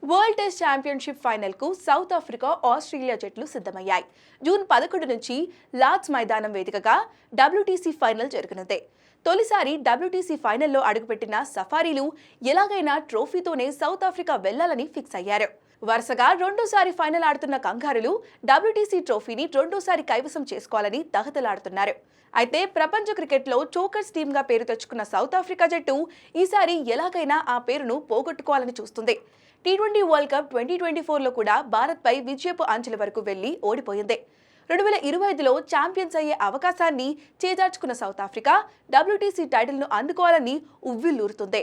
World test championship final కు south Africa Australia జట్లు సిద్ధమయ్యాయి. June 11 నుంచి లార్డ్స్ మైదానం వేదికగా WTC ఫైనల్ జరగనుంది. తొలిసారి WTC ఫైనల్లో అడుగుపెట్టిన సఫారీలు ఎలాగైనా ట్రోఫీతోనే సౌత్ ఆఫ్రికా వెళ్లాలని ఫిక్స్ అయ్యారు. వరుసగా రెండోసారి ఫైనల్ ఆడుతున్న కంగారులు WTC ట్రోఫీని రెండోసారి కైవసం చేసుకోవాలని దహదలాడుతున్నారు. అయితే ప్రపంచ క్రికెట్లో చోకర్స్ టీమ్గా పేరు తెచ్చుకున్న సౌత్ ఆఫ్రికా జట్టు ఈసారి ఎలాగైనా ఆ పేరును పోగొట్టుకోవాలని చూస్తుంది. T20 వరల్డ్ కప్ 2024లో కూడా భారత్పై విజయపు అంచెల వరకు వెళ్లి ఓడిపోయింది. 2025లో ఛాంపియన్స్ అయ్యే అవకాశాన్ని చేజార్చుకున్న సౌత్ ఆఫ్రికా WTC టైటిల్ను అందుకోవాలని ఉవ్విళ్లూరుతుంది.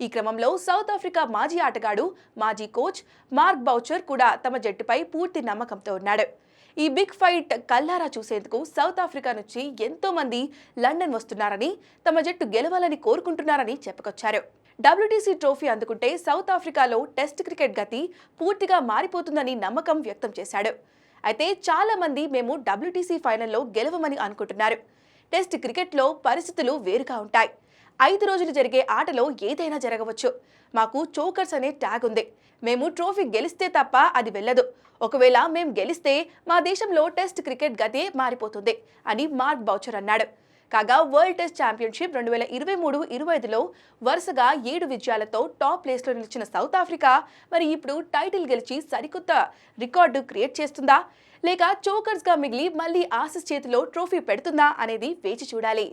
ఈ క్రమంలో సౌత్ ఆఫ్రికా మాజీ ఆటగాడు, మాజీ కోచ్ మార్క్ బౌచర్ కూడా తమ జట్టుపై పూర్తి నమ్మకంతో ఉన్నాడు. ఈ బిగ్ ఫైట్ కల్లారా చూసేందుకు సౌత్ ఆఫ్రికా నుంచి ఎంతో మంది లండన్ వస్తున్నారని, తమ జట్టు గెలవాలని కోరుకుంటున్నారని చెప్పుకొచ్చారు. WTC ట్రోఫీ అందుకుంటే సౌత్ ఆఫ్రికాలో టెస్ట్ క్రికెట్ గతి పూర్తిగా మారిపోతుందని నమ్మకం వ్యక్తం చేశాడు. అయితే చాలా మంది మేము WTC ఫైనల్లో గెలవమని అనుకుంటున్నారు. టెస్ట్ క్రికెట్లో పరిస్థితులు వేరుగా ఉంటాయి. 5 రోజులు జరిగే ఆటలో ఏదైనా జరగవచ్చు. మాకు చోకర్స్ అనే ట్యాగ్ ఉంది. మేము ట్రోఫీ గెలిస్తే తప్ప అది వెళ్ళదు. ఒకవేళ మేం గెలిస్తే మా దేశంలో టెస్ట్ క్రికెట్ గతే మారిపోతుంది అని మార్క్ బౌచర్ అన్నాడు. కాగా వరల్డ్ టెస్ట్ ఛాంపియన్షిప్ 2023-25లో వరుసగా 7 విజయాలతో టాప్ ప్లేస్లో నిలిచిన సౌత్ ఆఫ్రికా మరి ఇప్పుడు టైటిల్ గెలిచి సరికొత్త రికార్డు క్రియేట్ చేస్తుందా, లేక చోకర్స్గా మిగిలి మళ్ళీ ఆసీస్ చేతిలో ట్రోఫీ పెడుతుందా అనేది వేచి చూడాలి.